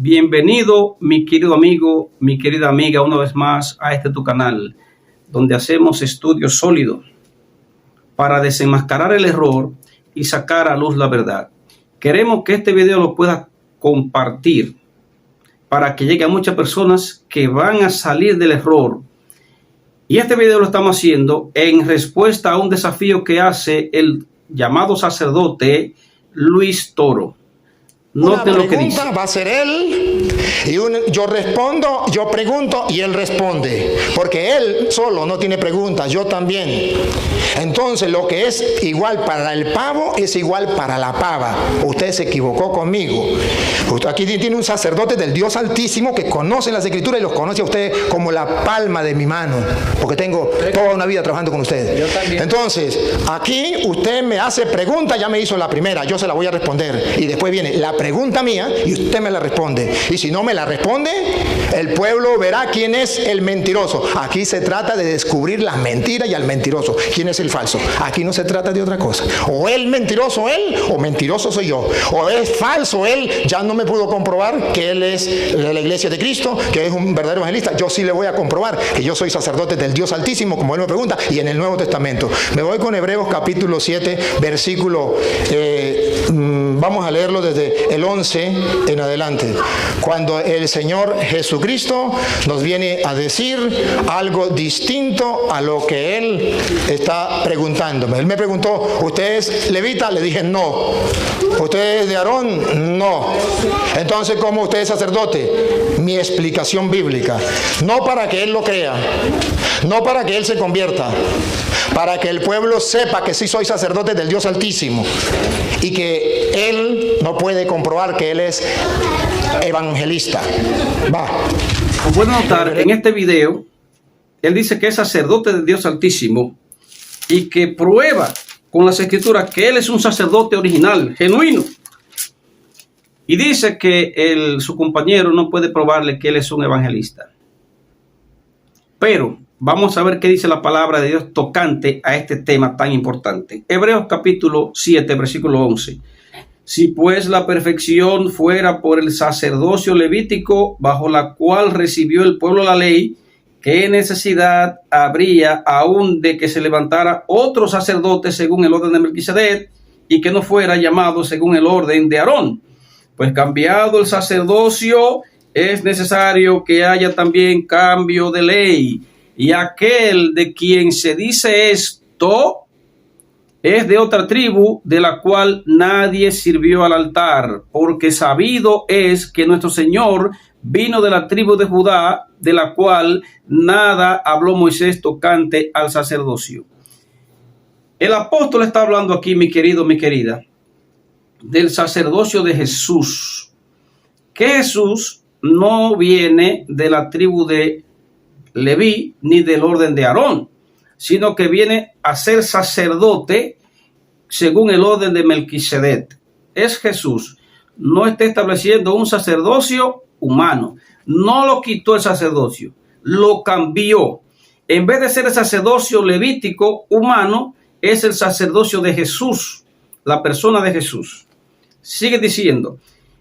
Bienvenido, mi querido amigo, mi querida amiga, una vez más a tu canal, donde hacemos estudios sólidos para desenmascarar el error y sacar a luz la verdad. Queremos que este video lo puedas compartir para que llegue a muchas personas que van a salir del error. Y este video lo estamos haciendo en respuesta a un desafío que hace el llamado sacerdote Luis Toro. Noten lo que dice. Va a ser él y yo respondo, yo pregunto y él responde, porque él solo no tiene preguntas, yo también. Entonces lo que es igual para el pavo es igual para la pava. Usted se equivocó conmigo. Aquí tiene un sacerdote del Dios Altísimo que conoce las Escrituras y los conoce a usted como la palma de mi mano, porque tengo toda una vida trabajando con usted. Yo también. Entonces aquí usted me hace pregunta, ya me hizo la primera, yo se la voy a responder y después viene la pregunta mía y usted me la responde. Y si no me la responde, el pueblo verá quién es el mentiroso. Aquí se trata de descubrir la mentira y al mentiroso. ¿Quién es el falso? Aquí no se trata de otra cosa. O el mentiroso él, o mentiroso soy yo. O es falso él, ya no me pudo comprobar que él es de la iglesia de Cristo, que es un verdadero evangelista. Yo sí le voy a comprobar que yo soy sacerdote del Dios Altísimo, como él me pregunta, y en el Nuevo Testamento. Me voy con Hebreos capítulo 7, versículo... vamos a leerlo desde el 11 en adelante, cuando el Señor Jesucristo nos viene a decir algo distinto a lo que Él está preguntándome. Él me preguntó, ¿usted es levita? Le dije, no. ¿Usted es de Aarón? No. Entonces, ¿cómo usted es sacerdote? Mi explicación bíblica. No para que Él lo crea, no para que Él se convierta, para que el pueblo sepa que sí soy sacerdote del Dios Altísimo y que Él no puede comprobar que Él es evangelista. Va. Como pueden notar, en este video, él dice que es sacerdote del Dios Altísimo y que prueba con las Escrituras que él es un sacerdote original, genuino. Y dice que su compañero no puede probarle que él es un evangelista. Pero vamos a ver qué dice la palabra de Dios tocante a este tema tan importante. Hebreos capítulo 7, versículo 11. Si pues la perfección fuera por el sacerdocio levítico, bajo la cual recibió el pueblo la ley, ¿qué necesidad habría aún de que se levantara otro sacerdote según el orden de Melquisedec y que no fuera llamado según el orden de Aarón? Pues cambiado el sacerdocio, es necesario que haya también cambio de ley. Y aquel de quien se dice esto es de otra tribu de la cual nadie sirvió al altar, porque sabido es que nuestro Señor vino de la tribu de Judá, de la cual nada habló Moisés tocante al sacerdocio. El apóstol está hablando aquí, mi querido, mi querida, del sacerdocio de Jesús. Que Jesús no viene de la tribu de Leví ni del orden de Aarón, sino que viene a ser sacerdote según el orden de Melquisedec. Es Jesús. No está estableciendo un sacerdocio humano. No lo quitó el sacerdocio, lo cambió. En vez de ser el sacerdocio levítico humano, es el sacerdocio de Jesús, la persona de Jesús. Sigue diciendo,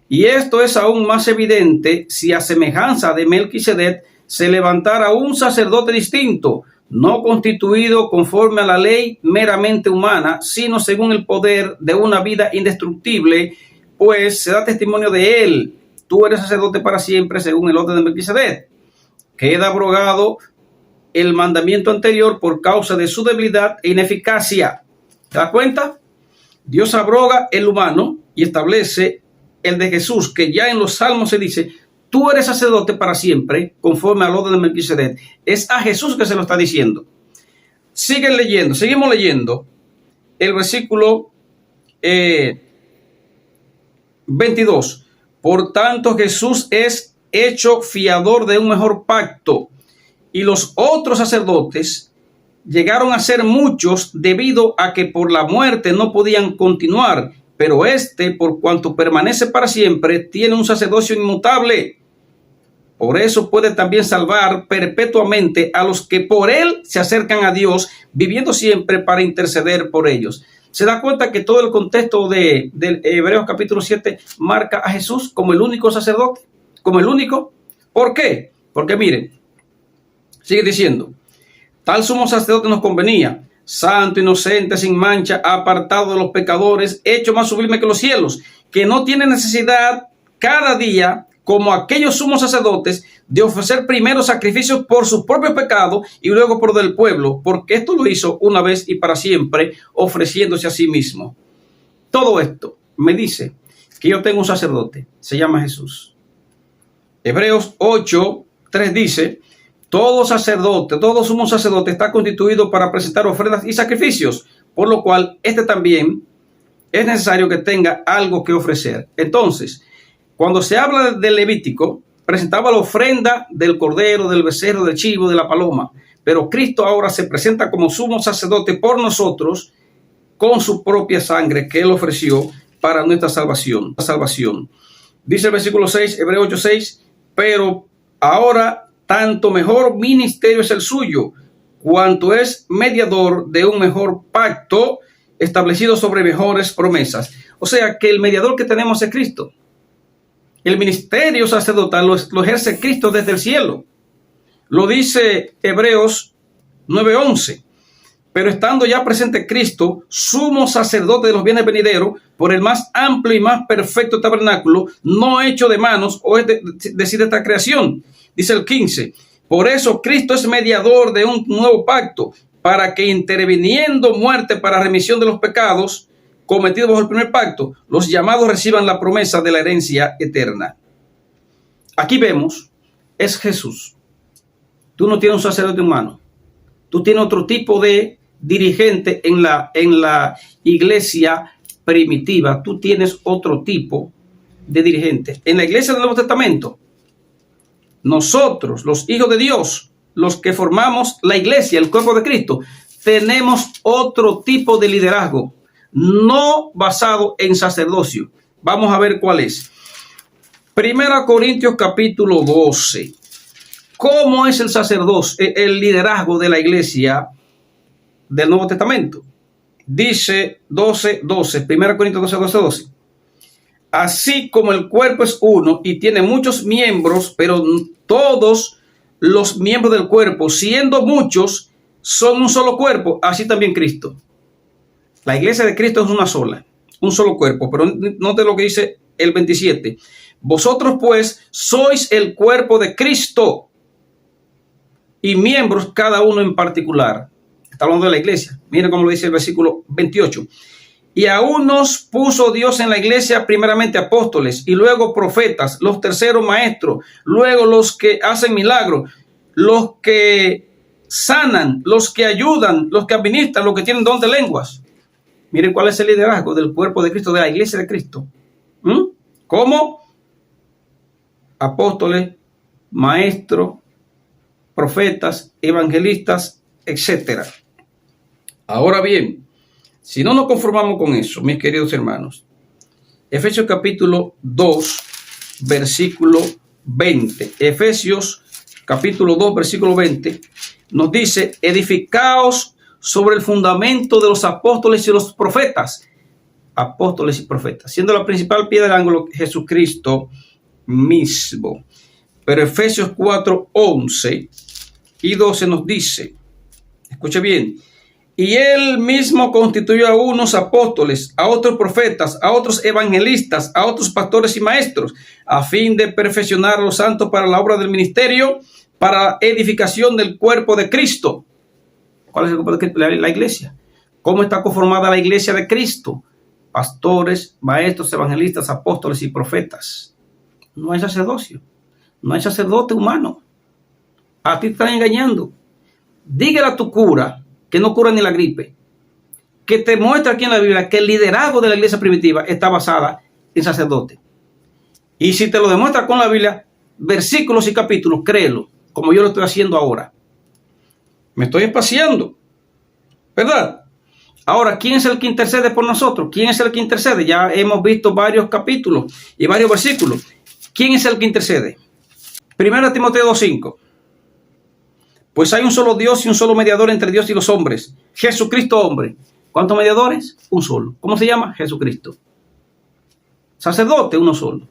y esto es aún más evidente si a semejanza de Melquisedec se levantara un sacerdote distinto, no constituido conforme a la ley meramente humana, sino según el poder de una vida indestructible, pues se da testimonio de él. Tú eres sacerdote para siempre según el orden de Melquisedec. Queda abrogado el mandamiento anterior por causa de su debilidad e ineficacia. ¿Te das cuenta? Dios abroga el humano y establece el de Jesús, que ya en los Salmos se dice, tú eres sacerdote para siempre, conforme al orden de Melquisedec. Es a Jesús que se lo está diciendo. Siguen leyendo, seguimos leyendo el versículo 22. Por tanto, Jesús es hecho fiador de un mejor pacto, y los otros sacerdotes llegaron a ser muchos debido a que por la muerte no podían continuar, pero este, por cuanto permanece para siempre, tiene un sacerdocio inmutable. Por eso puede también salvar perpetuamente a los que por él se acercan a Dios, viviendo siempre para interceder por ellos. ¿Se da cuenta que todo el contexto de Hebreos capítulo 7 marca a Jesús como el único sacerdote? como el único. ¿Por qué? Porque miren, sigue diciendo, tal sumo sacerdote nos convenía, santo, inocente, sin mancha, apartado de los pecadores, hecho más sublime que los cielos, que no tiene necesidad cada día, como aquellos sumos sacerdotes, de ofrecer primero sacrificios por su propio pecado y luego por del pueblo, porque esto lo hizo una vez y para siempre, ofreciéndose a sí mismo. Todo esto me dice que yo tengo un sacerdote, se llama Jesús. Hebreos 8:3 dice, todo sacerdote, todo sumo sacerdote está constituido para presentar ofrendas y sacrificios, por lo cual este también es necesario que tenga algo que ofrecer. Entonces, cuando se habla del Levítico, presentaba la ofrenda del cordero, del becerro, del chivo, de la paloma. Pero Cristo ahora se presenta como sumo sacerdote por nosotros con su propia sangre que Él ofreció para nuestra salvación. Dice el versículo 6, Hebreos 8:6, pero ahora tanto mejor ministerio es el suyo, cuanto es mediador de un mejor pacto establecido sobre mejores promesas. O sea que el mediador que tenemos es Cristo. El ministerio sacerdotal lo ejerce Cristo desde el cielo. Lo dice Hebreos 9:11. Pero estando ya presente Cristo, sumo sacerdote de los bienes venideros, por el más amplio y más perfecto tabernáculo, no hecho de manos, o es decir, de esta creación. Dice el 15. Por eso Cristo es mediador de un nuevo pacto, para que interviniendo muerte para remisión de los pecados cometidos bajo el primer pacto, los llamados reciban la promesa de la herencia eterna. Aquí vemos, es Jesús. Tú no tienes un sacerdote humano. Tú tienes otro tipo de dirigente en la iglesia primitiva. Tú tienes otro tipo de dirigente. En la iglesia del Nuevo Testamento, nosotros, los hijos de Dios, los que formamos la iglesia, el cuerpo de Cristo, tenemos otro tipo de liderazgo, no basado en sacerdocio. Vamos a ver cuál es. 1 Corintios capítulo 12. ¿Cómo es el sacerdocio, el liderazgo de la iglesia del Nuevo Testamento? Dice 12:12, 1 Corintios 12:12. Así como el cuerpo es uno y tiene muchos miembros, pero todos los miembros del cuerpo, siendo muchos, son un solo cuerpo, así también Cristo. La iglesia de Cristo es una sola, un solo cuerpo. Pero note lo que dice el 27. Vosotros pues sois el cuerpo de Cristo y miembros cada uno en particular. Está hablando de la iglesia. Miren cómo lo dice el versículo 28. Y a unos puso Dios en la iglesia primeramente apóstoles y luego profetas, los terceros maestros, luego los que hacen milagros, los que sanan, los que ayudan, los que administran, los que tienen don de lenguas. Miren cuál es el liderazgo del cuerpo de Cristo, de la iglesia de Cristo. ¿Cómo? Apóstoles, maestros, profetas, evangelistas, etc. Ahora bien, si no nos conformamos con eso, mis queridos hermanos, Efesios capítulo 2, versículo 20. Efesios capítulo 2, versículo 20, nos dice, edificaos sobre el fundamento de los apóstoles y los profetas. Apóstoles y profetas, siendo la principal piedra del ángulo Jesucristo mismo. Pero Efesios 4, 11 y 12 nos dice, escuche bien, y él mismo constituyó a unos apóstoles, a otros profetas, a otros evangelistas, a otros pastores y maestros, a fin de perfeccionar a los santos para la obra del ministerio, para edificación del cuerpo de Cristo. ¿Cuál es el cuerpo de Cristo? La iglesia. ¿Cómo está conformada la iglesia de Cristo? Pastores, maestros, evangelistas, apóstoles y profetas. No hay sacerdocio. No hay sacerdote humano. A ti te están engañando. Dígale a tu cura que no cura ni la gripe, que te muestra aquí en la Biblia que el liderazgo de la iglesia primitiva está basada en sacerdote. Y si te lo demuestra con la Biblia, versículos y capítulos, créelo, como yo lo estoy haciendo ahora. Me estoy espaciando, ¿verdad? Ahora, ¿quién es el que intercede por nosotros? ¿Quién es el que intercede? Ya hemos visto varios capítulos y varios versículos. ¿Quién es el que intercede? 1 Timoteo 2:5. Pues hay un solo Dios y un solo mediador entre Dios y los hombres, Jesucristo hombre. ¿Cuántos mediadores? Un solo. ¿Cómo se llama? Jesucristo. Sacerdote, uno solo.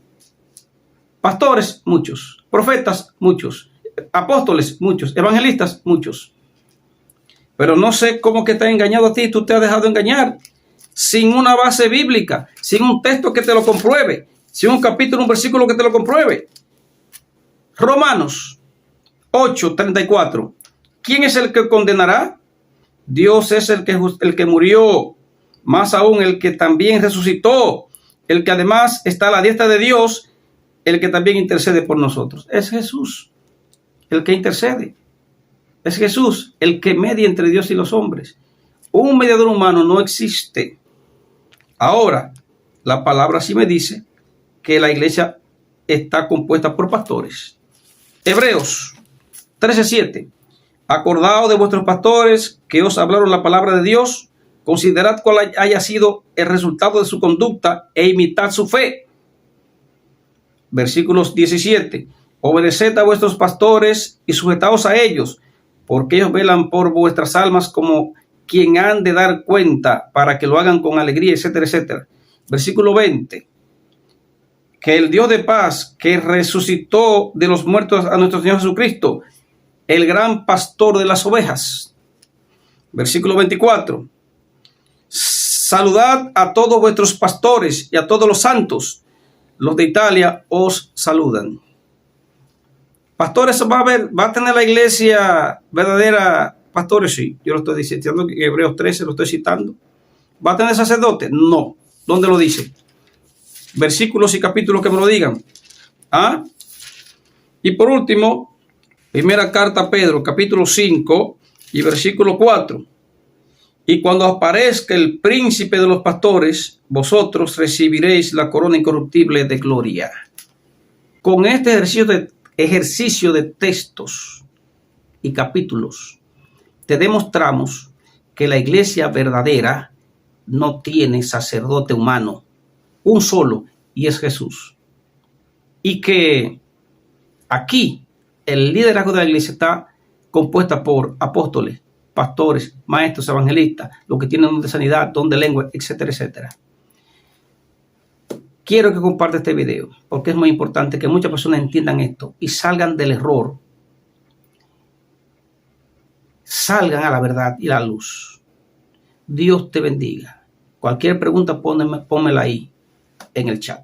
Pastores, muchos. Profetas, muchos. Apóstoles, muchos. Evangelistas, muchos. Pero no sé cómo que te ha engañado a ti. Tú te has dejado engañar sin una base bíblica, sin un texto que te lo compruebe, sin un capítulo, un versículo que te lo compruebe. Romanos 8:34. ¿Quién es el que condenará? Dios es el que murió, más aún el que también resucitó, el que además está a la diestra de Dios, el que también intercede por nosotros. Es Jesús el que intercede. Es Jesús el que media entre Dios y los hombres. Un mediador humano no existe. Ahora, la palabra sí me dice que la iglesia está compuesta por pastores. Hebreos 13:7. Acordaos de vuestros pastores que os hablaron la palabra de Dios. Considerad cuál haya sido el resultado de su conducta e imitad su fe. Versículos 17. Obedeced a vuestros pastores y sujetaos a ellos, porque ellos velan por vuestras almas como quien han de dar cuenta, para que lo hagan con alegría, etcétera, etcétera. Versículo 20. Que el Dios de paz, que resucitó de los muertos a nuestro Señor Jesucristo, el gran pastor de las ovejas. Versículo 24. Saludad a todos vuestros pastores y a todos los santos. Los de Italia os saludan. Pastores, va a tener la iglesia verdadera. Pastores, sí, yo lo estoy diciendo, en Hebreos 13 lo estoy citando. ¿Va a tener sacerdote? No. ¿Dónde lo dice? Versículos y capítulos que me lo digan. ¿Ah? Y por último, primera carta a Pedro, capítulo 5 y versículo 4. Y cuando aparezca el príncipe de los pastores, vosotros recibiréis la corona incorruptible de gloria. Con este ejercicio de textos y capítulos, te demostramos que la iglesia verdadera no tiene sacerdote humano, un solo, y es Jesús. Y que aquí el liderazgo de la iglesia está compuesta por apóstoles, pastores, maestros, evangelistas, los que tienen don de sanidad, don de lengua, etcétera, etcétera. Quiero que compartas este video porque es muy importante que muchas personas entiendan esto y salgan del error, salgan a la verdad y la luz. Dios te bendiga. Cualquier pregunta, pónmela ahí en el chat.